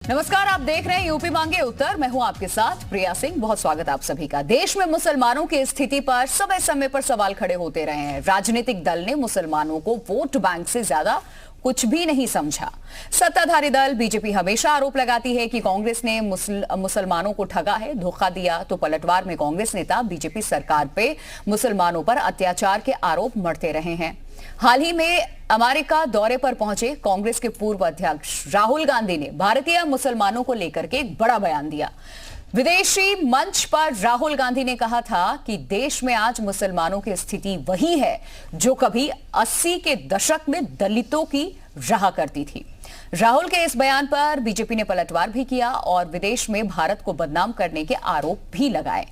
नमस्कार, आप देख रहे हैं यूपी मांगे उत्तर। मैं हूं आपके साथ प्रिया सिंह। बहुत स्वागत आप सभी का। देश में मुसलमानों की स्थिति पर समय समय पर सवाल खड़े होते रहे हैं। राजनीतिक दल ने मुसलमानों को वोट बैंक से ज्यादा कुछ भी नहीं समझा। सत्ताधारी दल बीजेपी हमेशा आरोप लगाती है कि कांग्रेस ने मुसलमानों को ठगा है, धोखा दिया। तो पलटवार में कांग्रेस नेता बीजेपी सरकार पे मुसलमानों पर अत्याचार के आरोप मढ़ते रहे हैं। हाल ही में अमेरिका दौरे पर पहुंचे कांग्रेस के पूर्व अध्यक्ष राहुल गांधी ने भारतीय मुसलमानों को लेकर के एक बड़ा बयान दिया। विदेशी मंच पर राहुल गांधी ने कहा था कि देश में आज मुसलमानों की स्थिति वही है जो कभी 80 के दशक में दलितों की रहा करती थी। राहुल के इस बयान पर बीजेपी ने पलटवार भी किया और विदेश में भारत को बदनाम करने के आरोप भी लगाए।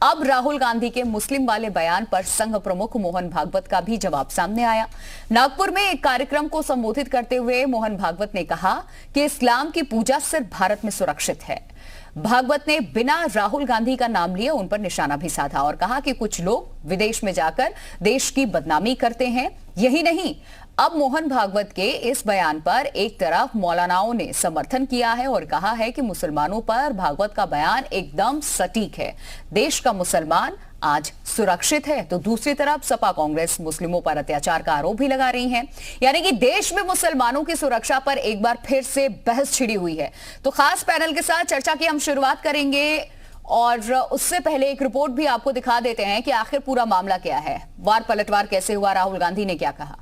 अब राहुल गांधी के मुस्लिम वाले बयान पर संघ प्रमुख मोहन भागवत का भी जवाब सामने आया। नागपुर में एक कार्यक्रम को संबोधित करते हुए मोहन भागवत ने कहा कि इस्लाम की पूजा सिर्फ भारत में सुरक्षित है। भागवत ने बिना राहुल गांधी का नाम लिए उन पर निशाना भी साधा और कहा कि कुछ लोग विदेश में जाकर देश की बदनामी करते हैं। यही नहीं, अब मोहन भागवत के इस बयान पर एक तरफ मौलानाओं ने समर्थन किया है और कहा है कि मुसलमानों पर भागवत का बयान एकदम सटीक है। देश का मुसलमान आज सुरक्षित है। तो दूसरी तरफ सपा कांग्रेस मुस्लिमों पर अत्याचार का आरोप भी लगा रही है। यानी कि देश में मुसलमानों की सुरक्षा पर एक बार फिर से बहस छिड़ी हुई है। तो खास पैनल के साथ चर्चा की हम शुरुआत करेंगे और उससे पहले एक रिपोर्ट भी आपको दिखा देते हैं कि आखिर पूरा मामला क्या है, वार पलटवार कैसे हुआ, राहुल गांधी ने क्या कहा।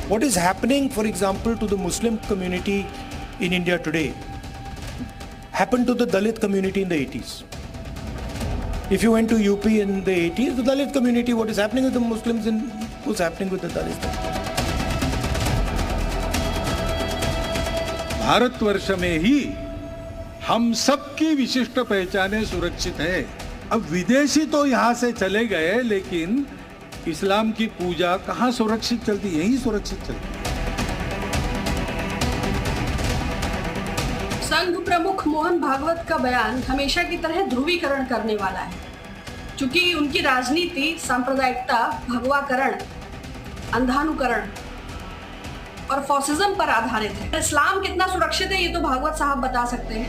What is happening, for example, to the Muslim community in India today happened to the Dalit community in the 80s. If you went to UP in the 80s, the Dalit community, what is happening with the Muslims was happening with the Dalits. Bharatvarsh में ही हम सबकी विशिष्ट पहचानें सुरक्षित है। अब विदेशी तो यहाँ से चले गए, लेकिन इस्लाम की पूजा कहाँ सुरक्षित चलती? यही सुरक्षित चलती। संघ प्रमुख मोहन भागवत का बयान हमेशा की तरह ध्रुवीकरण करने वाला है, क्योंकि उनकी राजनीति सांप्रदायिकता, भगवाकरण, अंधानुकरण और फॉसिज्म पर आधारित है। इस्लाम कितना सुरक्षित है ये तो भागवत साहब बता सकते हैं।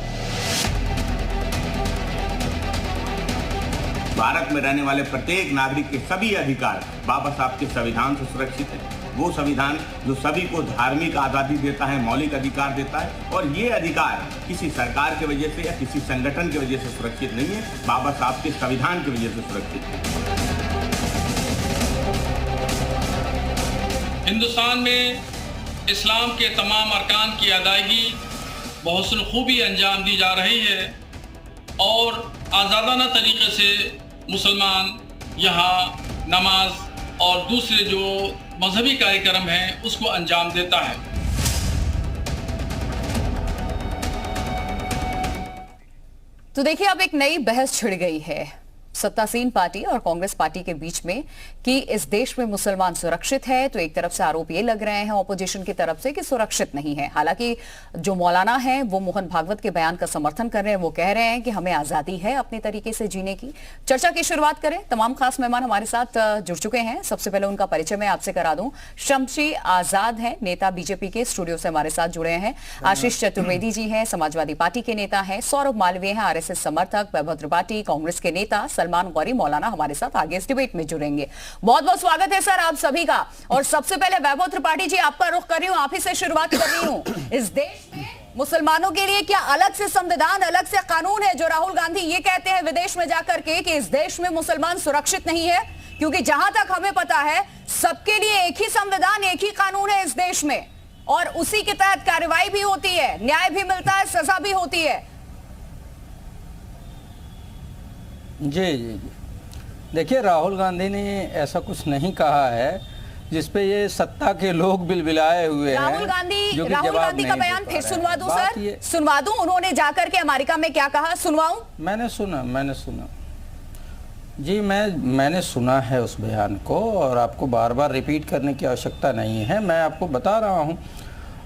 भारत में रहने वाले प्रत्येक नागरिक के सभी अधिकार बाबा साहब के संविधान से सुरक्षित है। वो संविधान जो सभी को धार्मिक आज़ादी देता है, मौलिक अधिकार देता है, और ये अधिकार किसी सरकार की वजह से या किसी संगठन की वजह से सुरक्षित नहीं है, बाबा साहब के संविधान की वजह से सुरक्षित है। हिंदुस्तान में इस्लाम के तमाम अरकान की अदायगी बहुसन खूबी अंजाम दी जा रही है और आज़ादाना तरीके से मुसलमान यहाँ नमाज और दूसरे जो मजहबी कार्यक्रम हैं उसको अंजाम देता है। तो देखिए, अब एक नई बहस छिड़ गई है सत्तासीन पार्टी और कांग्रेस पार्टी के बीच में कि इस देश में मुसलमान सुरक्षित है। तो एक तरफ से आरोप ये लग रहे हैं ऑपोजिशन की तरफ से कि सुरक्षित नहीं है। हालांकि जो मौलाना हैं वो मोहन भागवत के बयान का समर्थन कर रहे हैं। वो कह रहे हैं कि हमें आजादी है अपने तरीके से जीने की। चर्चा की शुरुआत करें। तमाम खास मेहमान हमारे साथ जुड़ चुके हैं। सबसे पहले उनका परिचय मैं आपसे करा दूं। शमशी आजाद हैं, नेता बीजेपी के, स्टूडियो से हमारे साथ जुड़े हैं। आशीष चतुर्वेदी जी हैं, समाजवादी पार्टी के नेता हैं। सौरभ मालवीय हैं, आरएसएस समर्थक। वैभव त्रिपाठी कांग्रेस के नेता। सलमान गौरी मौलाना हमारे साथ आगे इस डिबेट में जुड़ेंगे। बहुत बहुत स्वागत है सर आप सभी का। और सबसे पहले वैभव त्रिपाठी जी, आपका रुख कर रही हूं, आप ही से शुरुआत कर रही हूं। इस देश में मुसलमानों के लिए क्या अलग से संविधान, अलग से कानून है जो राहुल गांधी ये कहते हैं विदेश में जाकर के कि इस देश में मुसलमान सुरक्षित नहीं है? क्योंकि जहां तक हमें पता है सबके लिए एक ही संविधान, एक ही कानून है इस देश में और उसी के तहत कार्रवाई भी होती है, न्याय भी मिलता है, सजा भी होती है। जी, देखिए, राहुल गांधी ने ऐसा कुछ नहीं कहा है जिसपे ये सत्ता के लोग बिलबिलाए हुए हैं। राहुल गांधी का बयान फिर सुनवा दूं सर? सुनवा दूं? उन्होंने जाकर के अमेरिका में क्या कहा, सुनवाऊं? मैंने सुना जी, मैंने सुना है उस बयान को और आपको बार बार रिपीट करने की आवश्यकता नहीं है। मैं आपको बता रहा हूँ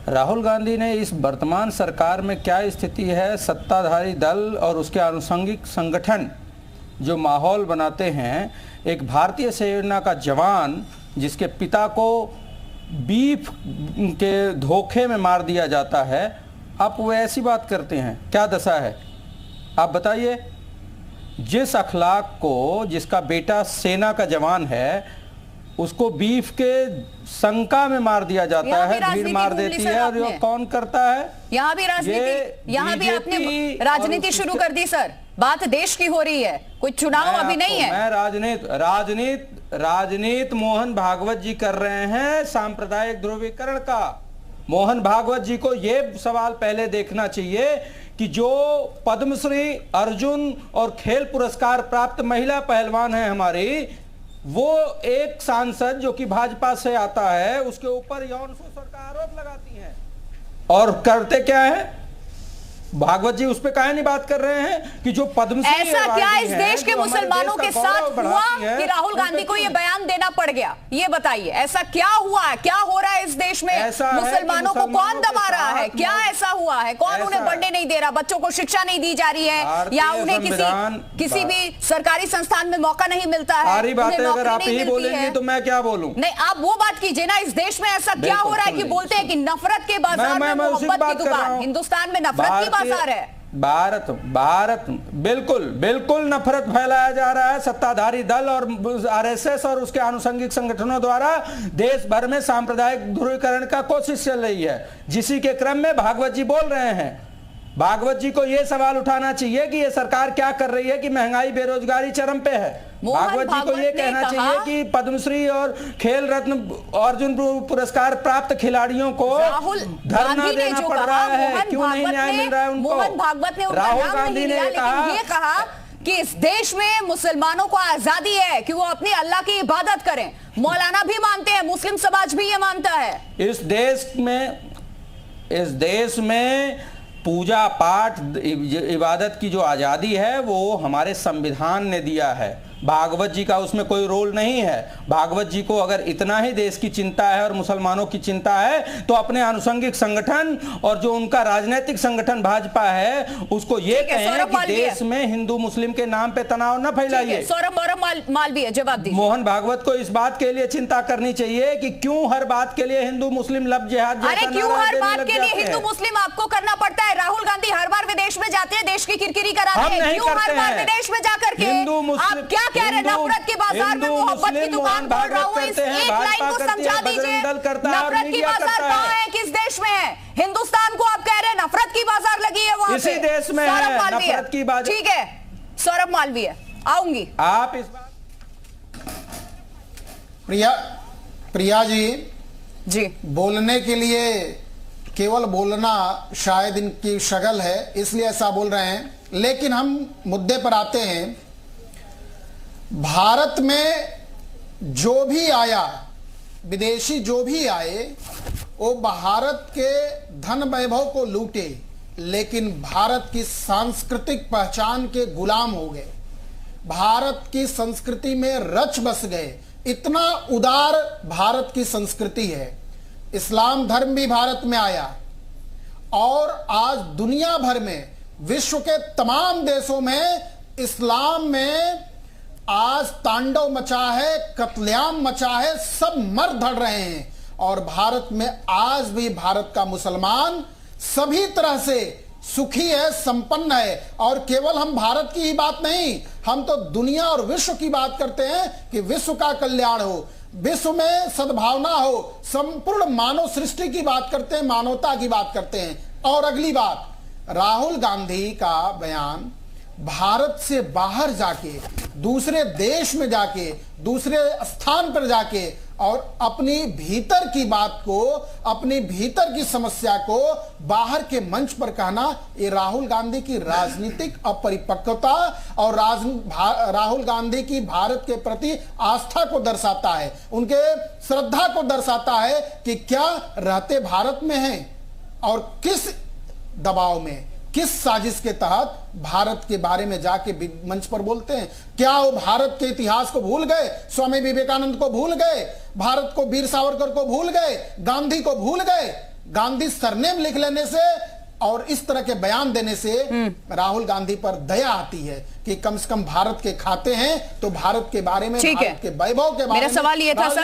राहुल गांधी ने इस वर्तमान सरकार में क्या स्थिति है, सत्ताधारी दल और उसके आनुषंगिक संगठन जो माहौल बनाते हैं, एक भारतीय सेना का जवान जिसके पिता को बीफ के धोखे में मार दिया जाता है, आप वो ऐसी बात करते हैं? क्या दशा है आप बताइए। जिस अखलाक को, जिसका बेटा सेना का जवान है, उसको बीफ के शंका में मार दिया जाता है, भीड़ मार देती है, और ये कौन करता है? यहाँ भी राजनीति, यहाँ भी आपने राजनीति शुरू कर दी सर। बात देश की हो रही है, कोई चुनाव अभी नहीं है। मैं राजनीति मोहन भागवत जी कर रहे हैं सांप्रदायिक ध्रुवीकरण का। मोहन भागवत जी को यह सवाल पहले देखना चाहिए कि जो पद्मश्री, अर्जुन और खेल पुरस्कार प्राप्त महिला पहलवान है हमारी, वो एक सांसद जो कि भाजपा से आता है, उसके ऊपर यौन शोषण का आरोप लगाती हैं, और करते क्या है? भागवत जी उस पे काहे नहीं बात कर रहे हैं कि जो पद्मश्री, ऐसा क्या इस देश के मुसलमानों के साथ हुआ कि राहुल गांधी को ये बयान देना पड़ गया? ये बताइए, ऐसा क्या हुआ है? क्या हो रहा है इस देश में? मुसलमानों को कौन दबा रहा है? क्या ऐसा हुआ है? कौन उन्हें बढ़ने नहीं दे रहा? बच्चों को शिक्षा नहीं दी जा रही है, या उन्हें किसी भी सरकारी संस्थान में मौका नहीं मिलता है? सारी बातें अगर आप ही बोलेंगे तो मैं क्या बोलूं? नहीं, आप वो बात कीजिए ना, इस देश में ऐसा क्या हो रहा है कि बोलते हैं कि नफरत के बाजार में मोहब्बत की दुकान? हिंदुस्तान में नफरत की बाजार है। भारत बिल्कुल नफरत फैलाया जा रहा है सत्ताधारी दल और आरएसएस और उसके आनुषंगिक संगठनों द्वारा देश भर में सांप्रदायिक ध्रुवीकरण का कोशिश चल रही है, जिसी के क्रम में भागवत जी बोल रहे हैं। भागवत जी को यह सवाल उठाना चाहिए कि यह सरकार क्या कर रही है कि महंगाई, बेरोजगारी चरम पे है। भागवत जी को यह कहना चाहिए कि पद्मश्री और खेल रत्न, अर्जुन पुरस्कार प्राप्त खिलाड़ियों को धरना देना पड़ रहा है, क्यों नहीं न्याय मिल रहा है उनको? मोहन भागवत ने राहुल गांधी ने कहा कि इस देश में मुसलमानों को आजादी है कि वो अपनी अल्लाह की इबादत करें। मौलाना भी मानते हैं, मुस्लिम समाज भी ये मानता है। इस देश में पूजा पाठ, इबादत की जो आज़ादी है वो हमारे संविधान ने दिया है। भागवत जी का उसमें कोई रोल नहीं है। भागवत जी को अगर इतना ही देश की चिंता है और मुसलमानों की चिंता है तो अपने आनुषंगिक संगठन और जो उनका राजनीतिक संगठन भाजपा है उसको ये कहें कि देश में हिंदू मुस्लिम के नाम पे तनाव न फैलाइए। सौरभ मालवीय जवाब दीजिए। मोहन भागवत को इस बात के लिए चिंता करनी चाहिए कि क्यों हर बात के लिए हिंदू मुस्लिम लब जिहाद, अरे क्यों हर बात के लिए हिंदू मुस्लिम आपको करना पड़ता है? राहुल गांधी हर बार विदेश में जाते हैं, देश की किरकिरी कराते हैं, क्यों हर बार विदेश में जाकर के आप क्या कह रहे हैं? नफरत के बाजार में मोहब्बत की दुकान बोल रहा हूं, इस एक लाइन को समझा दीजिए। नफरत की बाजार कहां है, किस देश में है? हिंदुस्तान को आप कह रहे हैं नफरत की बाजार लगी है वहां इसी देश में है नफरत की बाजार। ठीक है, सौरभ मालवीय आऊंगी। आप इस बात प्रिया जी बोलने के लिए केवल बोलना शायद इनकी शगल है, इसलिए ऐसा बोल रहे हैं। लेकिन हम मुद्दे पर आते हैं। भारत में जो भी आया, विदेशी जो भी आए, वो भारत के धन वैभव को लूटे, लेकिन भारत की सांस्कृतिक पहचान के गुलाम हो गए, भारत की संस्कृति में रच बस गए। इतना उदार भारत की संस्कृति है। इस्लाम धर्म भी भारत में आया और आज दुनिया भर में, विश्व के तमाम देशों में इस्लाम में आज तांडव मचा है, कत्लेआम मचा है, सब मर धड़ रहे हैं। और भारत में आज भी भारत का मुसलमान सभी तरह से सुखी है, संपन्न है। और केवल हम भारत की ही बात नहीं, हम तो दुनिया और विश्व की बात करते हैं कि विश्व का कल्याण हो, विश्व में सद्भावना हो, संपूर्ण मानव सृष्टि की बात करते हैं, मानवता की बात करते हैं। और अगली बात, राहुल गांधी का बयान भारत से बाहर जाके, दूसरे देश में जाके, दूसरे स्थान पर जाके और अपनी भीतर की बात को, अपनी भीतर की समस्या को बाहर के मंच पर कहना, ये राहुल गांधी की राजनीतिक अपरिपक्वता और राहुल गांधी की भारत के प्रति आस्था को दर्शाता है, उनके श्रद्धा को दर्शाता है कि क्या रहते भारत में हैं और किस दबाव में, किस साजिश के तहत भारत के बारे में जाके मंच पर बोलते हैं। क्या वो भारत के इतिहास को भूल गए, स्वामी विवेकानंद को भूल गए, भारत को, वीर सावरकर को भूल गए, गांधी को भूल गए? गांधी सरनेम लिख लेने से और इस तरह के बयान देने से राहुल गांधी पर दया आती है कि कम से कम भारत के खाते हैं तो भारत के बारे में, भारत के वैभव के बारे में। मेरा सवाल ये था सर।